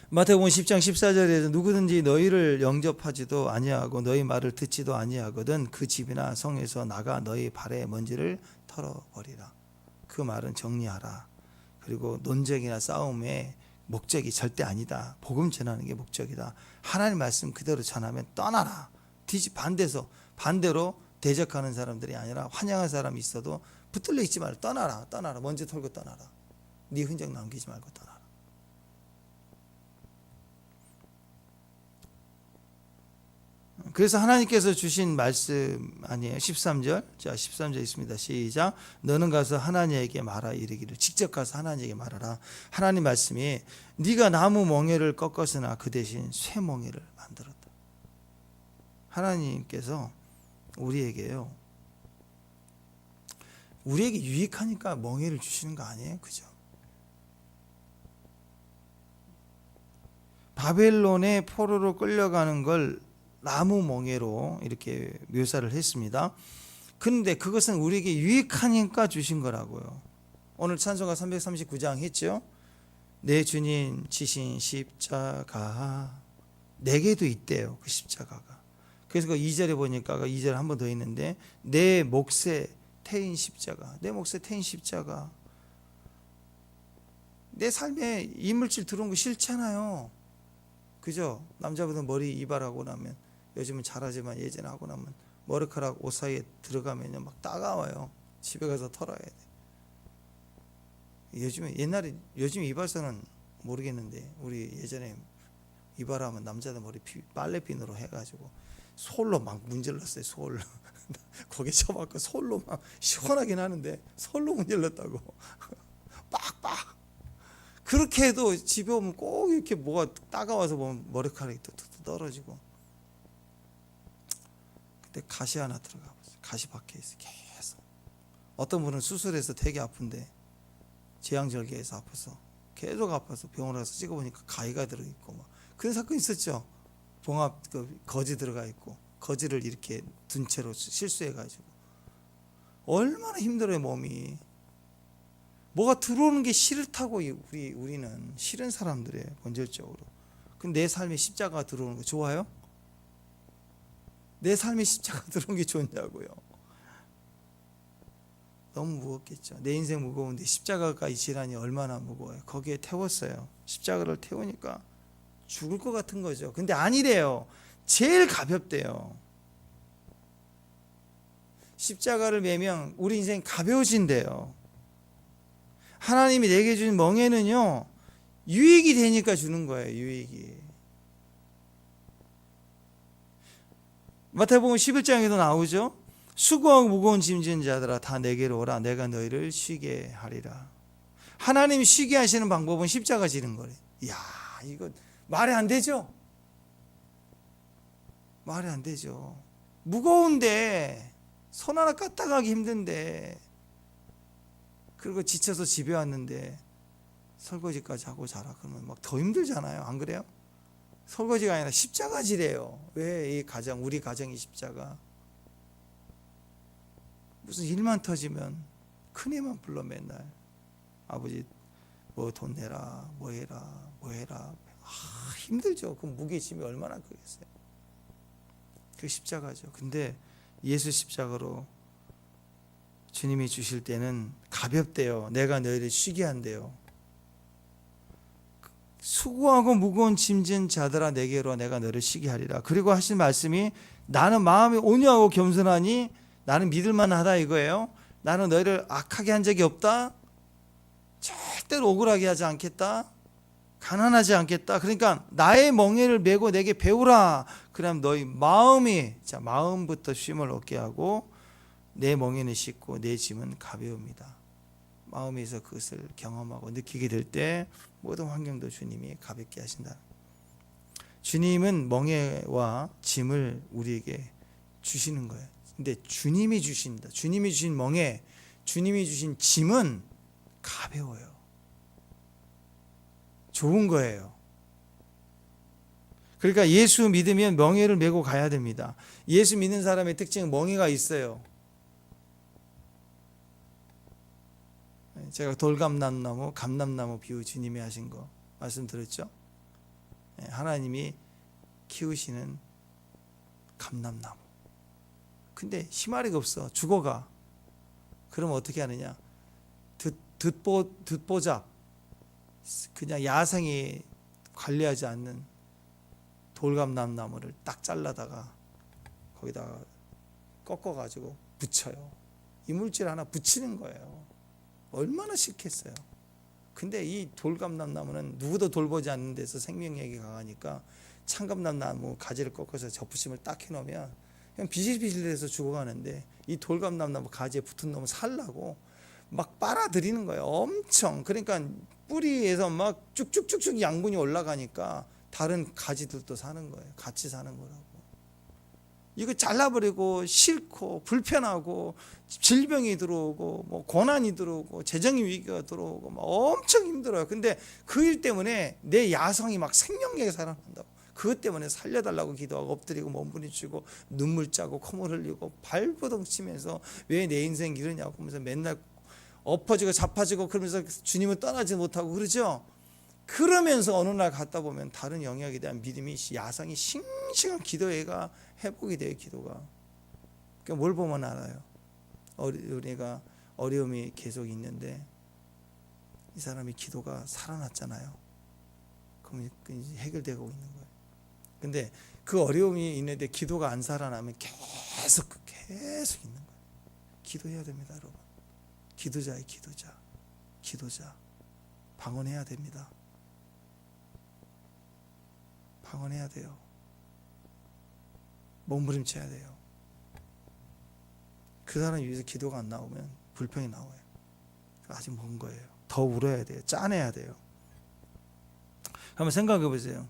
마태복음 10장 14절에서 누구든지 너희를 영접하지도 아니하고 너희 말을 듣지도 아니하거든 그 집이나 성에서 나가 너희 발의 먼지를 털어버리라. 그 말은 정리하라. 그리고 논쟁이나 싸움의 목적이 절대 아니다. 복음 전하는 게 목적이다. 하나님 말씀 그대로 전하면 떠나라. 반대로 대적하는 사람들이 아니라 환영하는 사람이 있어도 붙들려 있지 말고 떠나라. 먼지 털고 떠나라. 네 흔적 남기지 말고 떠나라. 그래서 하나님께서 주신 말씀 아니에요. 13절. 자, 13절 있습니다. 시작. 너는 가서 하나님에게 말하 이르기를. 직접 가서 하나님에게 말하라. 하나님 말씀이 네가 나무 멍에를 꺾었으나 그 대신 쇠 멍에를 만들었다. 하나님께서 우리에게 유익하니까 멍에를 주시는 거 아니에요? 그죠? 바벨론의 포로로 끌려가는 걸 나무 멍에로 이렇게 묘사를 했습니다. 그런데 그것은 우리에게 유익하니까 주신 거라고요. 오늘 찬송가 339장 했죠. 내 주님 지신 십자가 내게도 있대요. 그 십자가가. 그래서 그 2절에 보니까 2절 한 번 더 있는데 내 몫에 태인 십자가. 내 몫에 태인 십자가. 내 삶에 이물질 들어온 거 싫잖아요. 그죠? 남자분들 머리 이발하고 나면, 요즘은 잘하지만 예전에 하고 나면 머리카락 옷 사이에 들어가면요 막 따가워요. 집에 가서 털어야 돼. 요즘 이발사는 모르겠는데, 우리 예전에 이발하면 남자들 머리 빨래핀으로 해가지고 솔로 막 문질렀어요. 솔 거기 쳐박고 솔로 막 시원하긴 하는데 솔로 문질렀다고 빡빡. 그렇게 해도 집에 오면 꼭 이렇게 뭐가 따가워서 보면 머리카락이 뚝뚝 떨어지고. 근데 가시 하나 들어가 봤어요. 가시 박혀 있어 계속. 어떤 분은 수술해서 되게 아픈데 제왕절개에서 아파서 계속 아파서 병원에 가서 찍어보니까 가위가 들어있고 막 그런 사건 있었죠. 봉합 거지 들어가 있고 거지를 이렇게 둔 채로 실수해가지고 얼마나 힘들어요 몸이. 뭐가 들어오는 게 싫다고 우리는 싫은 사람들이에요 본질적으로. 근데 내 삶에 십자가가 들어오는 거 좋아요? 내 삶에 십자가 들어오는 게 좋냐고요. 너무 무겁겠죠. 내 인생 무거운데 십자가가 이 질환이 얼마나 무거워요. 거기에 태웠어요. 십자가를 태우니까 죽을 것 같은 거죠. 근데 아니래요. 제일 가볍대요. 십자가를 매면 우리 인생이 가벼워진대요. 하나님이 내게 주신 멍에는요 유익이 되니까 주는 거예요. 유익이. 마태복음 11장에도 나오죠. 수고하고 무거운 짐진 자들아 다 내게로 오라. 내가 너희를 쉬게 하리라. 하나님이 쉬게 하시는 방법은 십자가 지는 거래요. 이야, 이거 말이 안 되죠. 말이 안 되죠. 무거운데 손 하나 까딱하기 힘든데, 그리고 지쳐서 집에 왔는데 설거지까지 하고 자라. 그러면 막 더 힘들잖아요. 안 그래요? 설거지가 아니라 십자가지래요. 왜 이 가정, 우리 가정이 십자가? 무슨 일만 터지면 큰애만 불러 맨날. 아버지 뭐 돈 내라, 뭐 해라, 뭐 해라. 힘들죠. 그 무게짐이 얼마나 크겠어요. 그 십자가죠. 근데 예수 십자가로 주님이 주실 때는 가볍대요. 내가 너희를 쉬게 한대요. 수고하고 무거운 짐진 자들아 내게로 내가 너를 쉬게 하리라. 그리고 하신 말씀이 나는 마음이 온유하고 겸손하니 나는 믿을만하다 이거예요. 나는 너희를 악하게 한 적이 없다. 절대로 억울하게 하지 않겠다. 가난하지 않겠다. 그러니까 나의 멍에를 메고 내게 배우라. 그럼 너희 마음이, 자, 마음부터 쉼을 얻게 하고 내 멍에는 씻고 내 짐은 가벼웁니다. 마음에서 그것을 경험하고 느끼게 될 때 모든 환경도 주님이 가볍게 하신다. 주님은 멍에와 짐을 우리에게 주시는 거예요. 근데 주님이 주신다. 주님이 주신 멍에, 주님이 주신 짐은 가벼워요. 좋은 거예요. 그러니까 예수 믿으면 멍에를 메고 가야 됩니다. 예수 믿는 사람의 특징은 멍에가 있어요. 제가 돌감람나무, 감람나무 비유 주님이 하신 거 말씀드렸죠? 하나님이 키우시는 감람나무. 근데 희마리가 없어. 죽어가. 그럼 어떻게 하느냐? 듣보잡, 그냥 야생이 관리하지 않는 돌감람나무를 딱 잘라다가 거기다가 꺾어가지고 붙여요. 이물질 하나 붙이는 거예요. 얼마나 싫겠어요. 근데 이 돌감람나무는 누구도 돌보지 않는 데서 생명력이 강하니까 참감람나무 가지를 꺾어서 접붙임을 딱 해놓으면 그냥 비실비실해서 죽어가는데 이 돌감람나무 가지에 붙은 놈을 살라고 막 빨아들이는 거예요. 엄청. 그러니까 뿌리에서 막 쭉쭉쭉쭉 양분이 올라가니까 다른 가지들도 사는 거예요. 같이 사는 거라고. 이거 잘라버리고 싫고 불편하고 질병이 들어오고 뭐 고난이 들어오고 재정의 위기가 들어오고 막 엄청 힘들어요. 근데 그 일 때문에 내 야성이 막 생명력이 살아난다고. 그것 때문에 살려달라고 기도하고 엎드리고 몸부림치고 눈물 짜고 콧물 흘리고 발버둥 치면서 왜 내 인생 이러냐고 하면서 맨날 엎어지고 자빠지고 그러면서 주님을 떠나지 못하고 그러죠. 그러면서 어느 날 갔다 보면 다른 영역에 대한 믿음이, 야성이 싱싱한 기도회가 회복이 돼요. 기도가. 그러니까 뭘 보면 알아요. 우리가 어려움이 계속 있는데 이 사람이 기도가 살아났잖아요. 그럼 이제 해결되고 있는 거예요. 근데 그 어려움이 있는데 기도가 안 살아나면 계속 있는 거예요. 기도해야 됩니다, 여러분. 기도자의 기도자. 방언해야 됩니다. 방언해야 돼요. 몸부림쳐야 돼요. 그 사람이 위해서 기도가 안 나오면 불평이 나와요. 아직 먼 거예요. 더 울어야 돼요. 짜내야 돼요. 한번 생각해 보세요.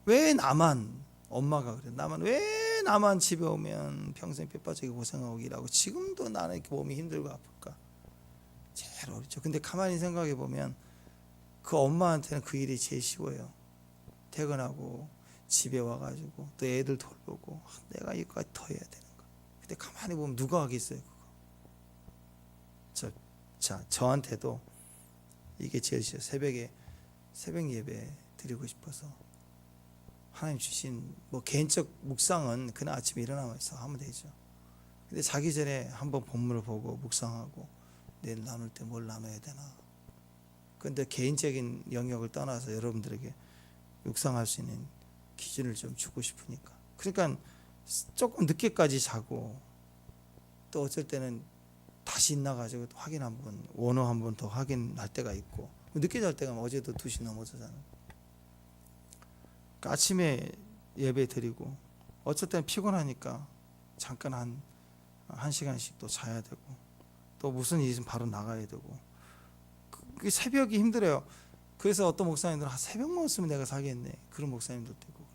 왜 나만, 엄마가 그래. 왜 나만 집에 오면 평생 뼈 빠지게 고생하고 일하고 지금도 나는 이렇게 몸이 힘들고 아플까? 제일 어렵죠. 근데 가만히 생각해 보면 그 엄마한테는 그 일이 제일 쉬워요. 퇴근하고 집에 와가지고 또 애들 돌보고 내가 이거까지 더 해야 되는 거. 근데 가만히 보면 누가 하겠어요 그거. 저한테도 이게 제일 싫어요. 새벽 예배 드리고 싶어서 하나님 주신 뭐 개인적 묵상은 그날 아침에 일어나면서 하면 되죠. 근데 자기 전에 한번 본문을 보고 묵상하고 내일 나눌 때 뭘 나눠야 되나. 근데 개인적인 영역을 떠나서 여러분들에게 묵상할 수 있는 기준을 좀 주고 싶으니까. 그러니까 조금 늦게까지 자고 또 어쩔 때는 다시 있나가지고 확인 한번, 원어 한번 더 확인할 때가 있고, 늦게 잘 때가 어제도 2시 넘어서 자는. 그러니까 아침에 예배 드리고 어쩔 때는 피곤하니까 잠깐 한 시간씩 또 자야 되고 또 무슨 일이 있으면 바로 나가야 되고. 그 새벽이 힘들어요. 그래서 어떤 목사님들은 새벽만 없으면 내가 살겠네, 그런 목사님도 있고 그래요.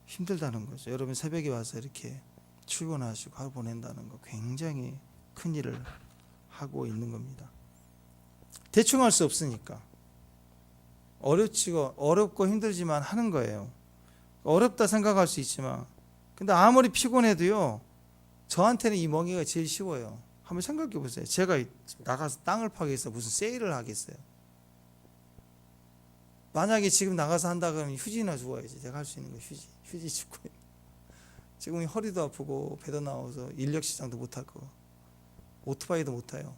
힘들다는 거죠. 여러분 새벽에 와서 이렇게 출근하시고 하루 보낸다는 거 굉장히 큰 일을 하고 있는 겁니다. 대충 할 수 없으니까. 어렵고 힘들지만 하는 거예요. 어렵다 생각할 수 있지만, 근데 아무리 피곤해도요, 저한테는 이 멍에가 제일 쉬워요. 한번 생각해 보세요. 제가 나가서 땅을 파기 위해서 무슨 세일을 하겠어요? 만약에 지금 나가서 한다 그러면 휴지나 주워야지. 내가 할 수 있는 거 휴지 주고. 지금 허리도 아프고 배도 나와서 인력 시장도 못 할 거. 오토바이도 못 타요.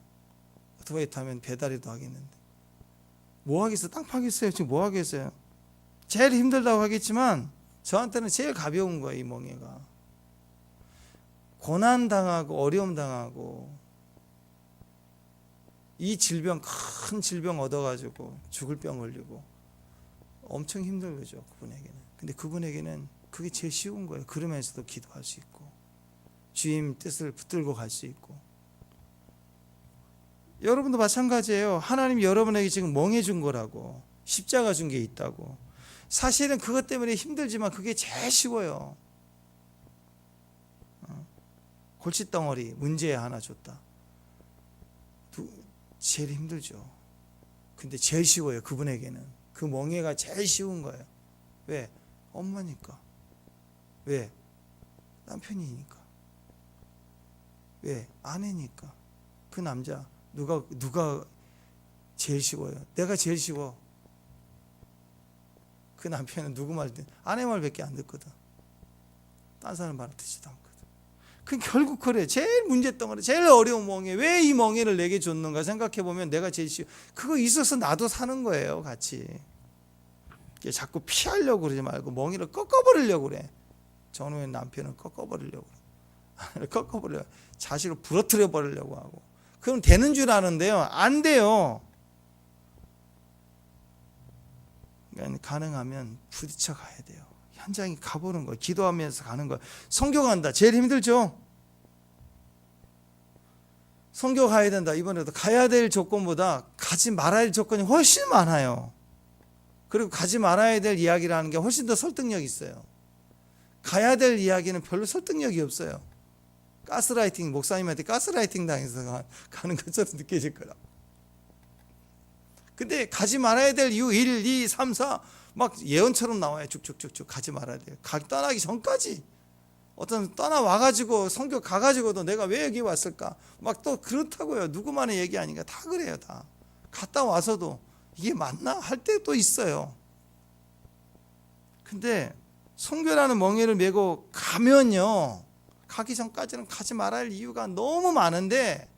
오토바이 타면 배다리도 하겠는데. 뭐 하겠어요? 땅 파겠어요? 지금 뭐 하겠어요? 제일 힘들다고 하겠지만 저한테는 제일 가벼운 거예요, 이 멍에가. 고난 당하고 어려움 당하고 이 질병, 큰 질병 얻어가지고 죽을 병 걸리고 엄청 힘든 거죠, 그분에게는. 근데 그분에게는 그게 제일 쉬운 거예요. 그러면서도 기도할 수 있고 주님 뜻을 붙들고 갈 수 있고. 여러분도 마찬가지예요. 하나님이 여러분에게 지금 멍해 준 거라고, 십자가 준 게 있다고. 사실은 그것 때문에 힘들지만 그게 제일 쉬워요. 골칫덩어리 문제 하나 줬다. 제일 힘들죠. 근데 제일 쉬워요. 그분에게는 그 멍해가 제일 쉬운 거예요. 왜? 엄마니까. 왜? 남편이니까. 왜? 아내니까. 그 남자 누가 제일 쉬워요? 내가 제일 쉬워. 그 남편은 누구 말 듣? 아내 말밖에 안 듣거든. 딴 사람 말 듣지도 않거든. 그 결국 그래. 제일 문제덩어리, 제일 어려운 멍해. 왜 이 멍해를 내게 줬는가 생각해 보면 내가 제일 쉬워. 그거 있어서 나도 사는 거예요, 같이. 자꾸 피하려고 그러지 말고 멍해를 꺾어버리려고 그래. 저놈의 남편은 꺾어버리려고 그래. 꺾어버려. 자식을 부러뜨려 버리려고 하고. 그럼 되는 줄 아는데요, 안 돼요. 그러니까 가능하면 부딪혀 가야 돼요. 현장에 가보는 거예요. 기도하면서 가는 거예요. 선교 간다. 제일 힘들죠. 선교 가야 된다. 이번에도 가야 될 조건보다 가지 말아야 할 조건이 훨씬 많아요. 그리고 가지 말아야 될 이야기라는 게 훨씬 더 설득력이 있어요. 가야 될 이야기는 별로 설득력이 없어요. 가스라이팅, 목사님한테 가스라이팅 당해서 가는 것처럼 느껴질 거라. 근데 가지 말아야 될 이유 1, 2, 3, 4 막 예언처럼 나와요. 쭉쭉쭉쭉 가지 말아야 돼요. 떠나기 전까지. 어떤 떠나와가지고 선교 가가지고도 내가 왜 여기 왔을까? 막 또 그렇다고요. 누구만의 얘기 아닌가? 다 그래요, 다. 갔다 와서도 이게 맞나? 할 때도 있어요. 근데 선교라는 멍에를 메고 가면요, 가기 전까지는 가지 말아야 할 이유가 너무 많은데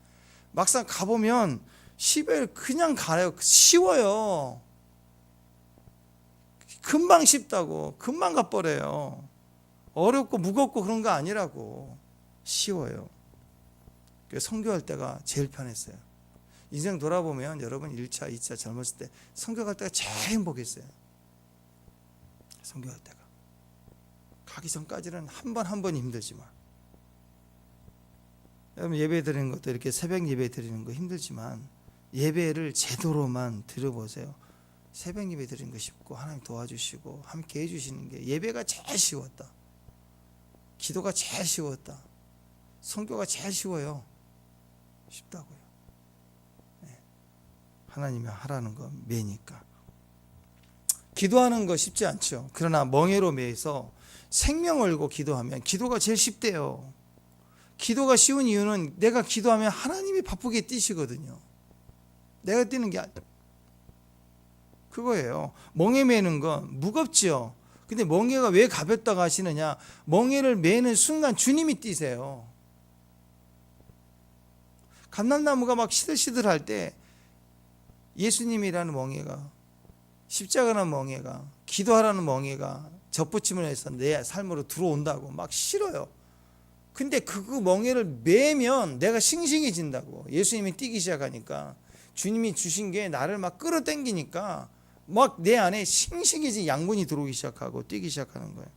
막상 가보면 10일 그냥 가요. 쉬워요. 금방 쉽다고. 금방 가버려요. 어렵고 무겁고 그런 거 아니라고. 쉬워요. 선교할 때가 제일 편했어요. 인생 돌아보면 여러분 1차, 2차 젊었을 때 선교할 때가 제일 행복했어요. 선교할 때가. 가기 전까지는 한 번 힘들지만, 여러분 예배 드리는 것도 이렇게 새벽 예배 드리는 거 힘들지만 예배를 제대로만 드려보세요. 새벽 예배 드리는 거 쉽고 하나님 도와주시고 함께 해주시는 게 예배가 제일 쉬웠다. 기도가 제일 쉬웠다. 선교가 제일 쉬워요. 쉽다고요. 네. 하나님이 하라는 거 매니까. 기도하는 거 쉽지 않죠. 그러나 멍에로 매서 생명 걸고 기도하면 기도가 제일 쉽대요. 기도가 쉬운 이유는 내가 기도하면 하나님이 바쁘게 뛰시거든요. 내가 뛰는 게 아니라 그거예요. 멍에 매는 건 무겁지요. 근데 멍에가 왜 가볍다고 하시느냐? 멍에를 매는 순간 주님이 뛰세요. 감람나무가 막 시들시들할 때 예수님이라는 멍에가, 십자가라는 멍에가, 기도하라는 멍에가 접붙임을 해서 내 삶으로 들어온다고 막 싫어요. 근데 그 멍에를 매면 내가 싱싱해진다고. 예수님이 뛰기 시작하니까 주님이 주신 게 나를 막 끌어당기니까 막 내 안에 싱싱해진 양분이 들어오기 시작하고 뛰기 시작하는 거예요.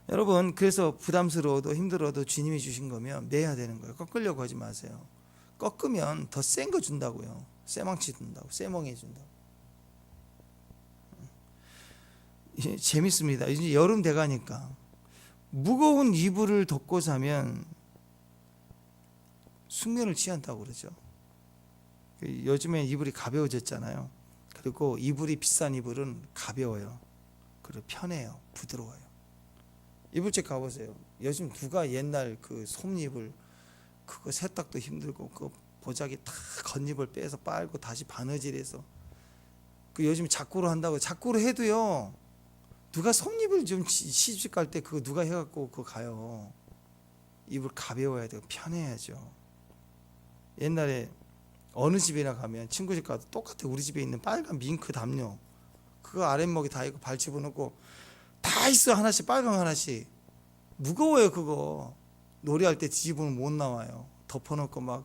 여러분, 그래서 부담스러워도 힘들어도 주님이 주신 거면 매야 되는 거예요. 꺾으려고 하지 마세요. 꺾으면 더 센 거 준다고요. 쇠망치 준다고, 쇠멍해 준다고. 재밌습니다. 이제 여름 돼가니까 무거운 이불을 덮고 자면 숙면을 취한다고 그러죠. 요즘에 이불이 가벼워졌잖아요. 그리고 이불이 비싼 이불은 가벼워요. 그리고 편해요. 부드러워요. 이불집 가보세요. 요즘 누가 옛날 그 솜이불 그거 세탁도 힘들고 그 보자기 다 겉잎을 빼서 빨고 다시 바느질해서 그 요즘 자꾸로 한다고 자꾸로 해도요. 누가 솜잎을 좀 시집 갈 때 그거 누가 해갖고 그거 가요. 이불 가벼워야 되고 편해야죠. 옛날에 어느 집이나 가면 친구 집 가도 똑같아. 우리 집에 있는 빨간 밍크 담요 그거 아랫목에 다 있고 발 집어넣고 다 있어. 하나씩 빨간 거 하나씩. 무거워요. 그거 놀이할 때 뒤집으면 못 나와요. 덮어놓고 막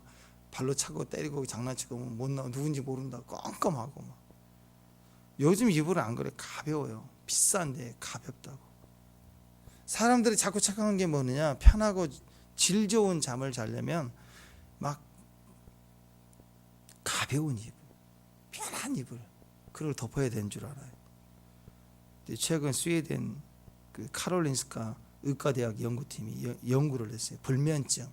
발로 차고 때리고 장난치고 못 나와. 누군지 모른다. 껌껌하고 막. 요즘 이불은 안 그래. 가벼워요. 비싼데 가볍다고. 사람들이 자꾸 착각한 게 뭐느냐, 편하고 질 좋은 잠을 자려면 막 가벼운 이불, 편한 이불 그걸 덮어야 되는 줄 알아요. 최근 스웨덴 그 카롤린스카 의과대학 연구팀이 연구를 했어요. 불면증,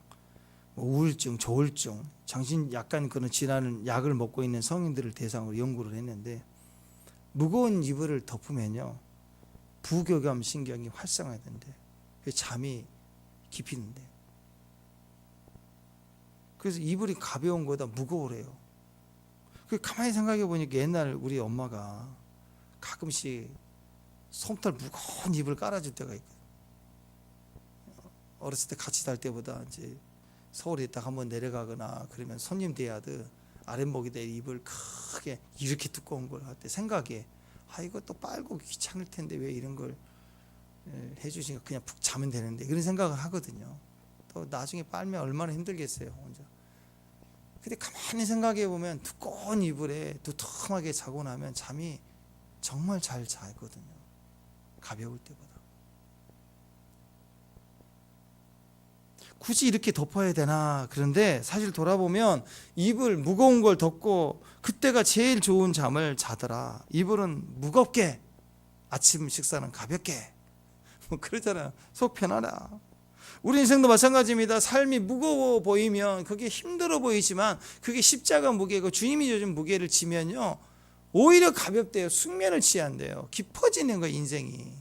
우울증, 조울증, 정신 약간 그런 질환을 약을 먹고 있는 성인들을 대상으로 연구를 했는데, 무거운 이불을 덮으면요 부교감 신경이 활성화된대. 잠이 깊이는데. 그래서 이불이 가벼운 거다 무거우래요. 가만히 생각해 보니까 옛날 우리 엄마가 가끔씩 솜털 무거운 이불 깔아줄 때가 있거든. 어렸을 때 같이 살 때보다 이제 서울에 있다가 한번 내려가거나 그러면 손님 대하듯 아랫목에다 이불 크게 이렇게 두꺼운 걸 할 때 생각에, 이것도 빨고 귀찮을 텐데 왜 이런 걸 해주시니까 그냥 푹 자면 되는데, 그런 생각을 하거든요. 또 나중에 빨면 얼마나 힘들겠어요 혼자. 근데 가만히 생각해 보면 두꺼운 이불에 두툼하게 자고 나면 잠이 정말 잘 자거든요. 가벼울 때보다. 굳이 이렇게 덮어야 되나. 그런데 사실 돌아보면 이불 무거운 걸 덮고 그때가 제일 좋은 잠을 자더라. 이불은 무겁게, 아침 식사는 가볍게, 뭐 그러잖아요. 속 편하라. 우리 인생도 마찬가지입니다. 삶이 무거워 보이면, 그게 힘들어 보이지만 그게 십자가 무게고 주님이 요즘 무게를 지면요 오히려 가볍대요. 숙면을 취한대요. 깊어지는 거예요 인생이.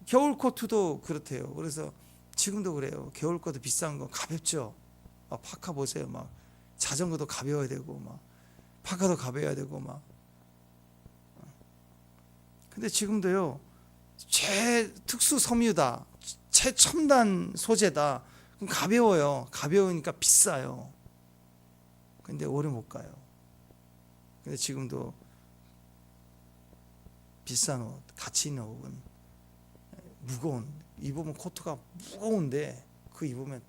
겨울 코트도 그렇대요. 그래서 지금도 그래요. 겨울 코트 비싼 거 가볍죠. 막 파카 보세요. 막 자전거도 가벼워야 되고 막 파카도 가벼워야 되고 막. 근데 지금도요 최특수 섬유다, 최첨단 소재다. 그럼 가벼워요. 가벼우니까 비싸요. 근데 오래 못 가요. 근데 지금도 비싼 옷, 가치 있는 옷은 무거운, 입으면 코트가 무거운데 그 입으면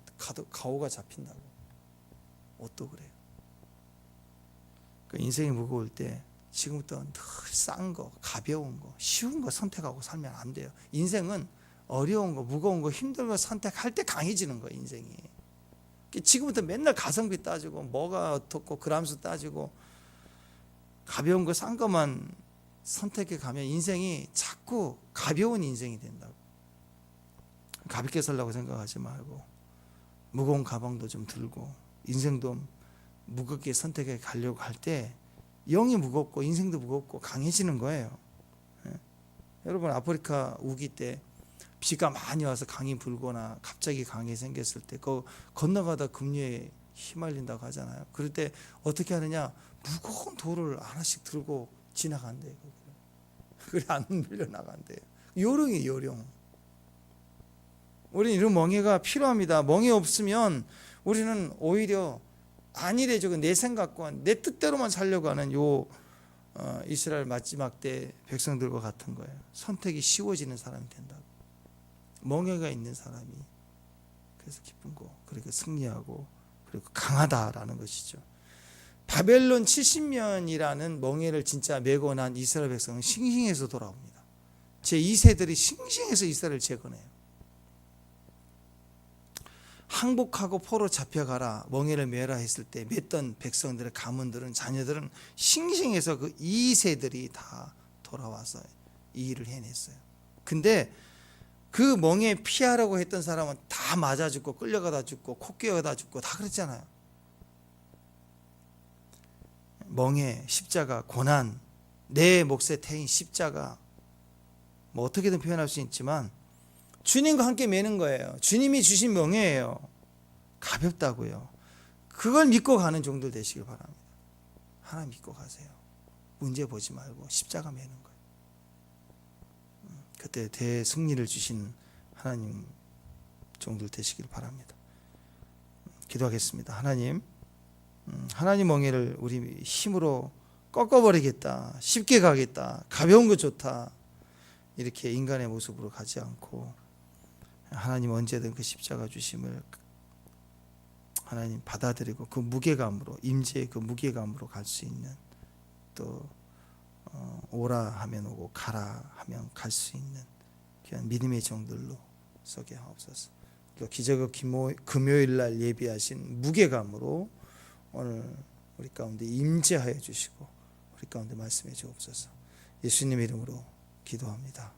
가오가 잡힌다고. 옷도 그래요. 그 인생이 무거울 때 지금부터 늘 싼 거, 가벼운 거, 쉬운 거 선택하고 살면 안 돼요. 인생은 어려운 거, 무거운 거, 힘든 거 선택할 때 강해지는 거예요 인생이. 지금부터 맨날 가성비 따지고 뭐가 어떻고 그람수 따지고 가벼운 거, 싼 것만 선택해 가면 인생이 자꾸 가벼운 인생이 된다고. 가볍게 살라고 생각하지 말고 무거운 가방도 좀 들고 인생도 무겁게 선택해 가려고 할 때 영이 무겁고 인생도 무겁고 강해지는 거예요. 여러분 아프리카 우기 때 비가 많이 와서 강이 불거나 갑자기 강이 생겼을 때 그 건너가다 급류에 휘말린다고 하잖아요. 그럴 때 어떻게 하느냐, 무거운 돌을 하나씩 들고 지나간대요. 그래 안 밀려나간대요. 요령이에요 요령. 우리는 이런 멍해가 필요합니다. 멍해 없으면 우리는 오히려 안일해지고 내 생각과 내 뜻대로만 살려고 하는 이스라엘 마지막 때 백성들과 같은 거예요. 선택이 쉬워지는 사람이 된다고. 멍해가 있는 사람이 그래서 기쁘고 그리고 승리하고 그리고 강하다라는 것이죠. 바벨론 70년이라는 멍해를 진짜 메고 난 이스라엘 백성은 싱싱해서 돌아옵니다. 제2세들이 싱싱해서 이스라엘을 재건해요. 항복하고 포로 잡혀가라, 멍에를 메라 했을 때 맸던 백성들의 가문들은, 자녀들은 싱싱해서 그 2세들이 다 돌아와서 이 일을 해냈어요. 근데 그 멍에 피하라고 했던 사람은 다 맞아 죽고 끌려가다 죽고 코끼어다 죽고 다 그랬잖아요. 멍에 십자가, 고난, 내 몫의 태인 십자가, 뭐 어떻게든 표현할 수 있지만 주님과 함께 매는 거예요. 주님이 주신 멍에예요. 가볍다고요. 그걸 믿고 가는 종들 되시길 바랍니다. 하나 믿고 가세요. 문제 보지 말고 십자가 매는 거예요. 그때 대승리를 주신 하나님 종들 되시길 바랍니다. 기도하겠습니다. 하나님 멍에를 우리 힘으로 꺾어버리겠다, 쉽게 가겠다, 가벼운 거 좋다, 이렇게 인간의 모습으로 가지 않고 하나님 언제든 그 십자가 주심을 하나님 받아들이고 그 무게감으로, 임재의 그 무게감으로 갈 수 있는, 또 오라 하면 오고 가라 하면 갈 수 있는 그런 믿음의 종들로 서게 하옵소서. 또 기적의 금요일 날 예비하신 무게감으로 오늘 우리 가운데 임재하여 주시고 우리 가운데 말씀해 주옵소서. 예수님 이름으로 기도합니다.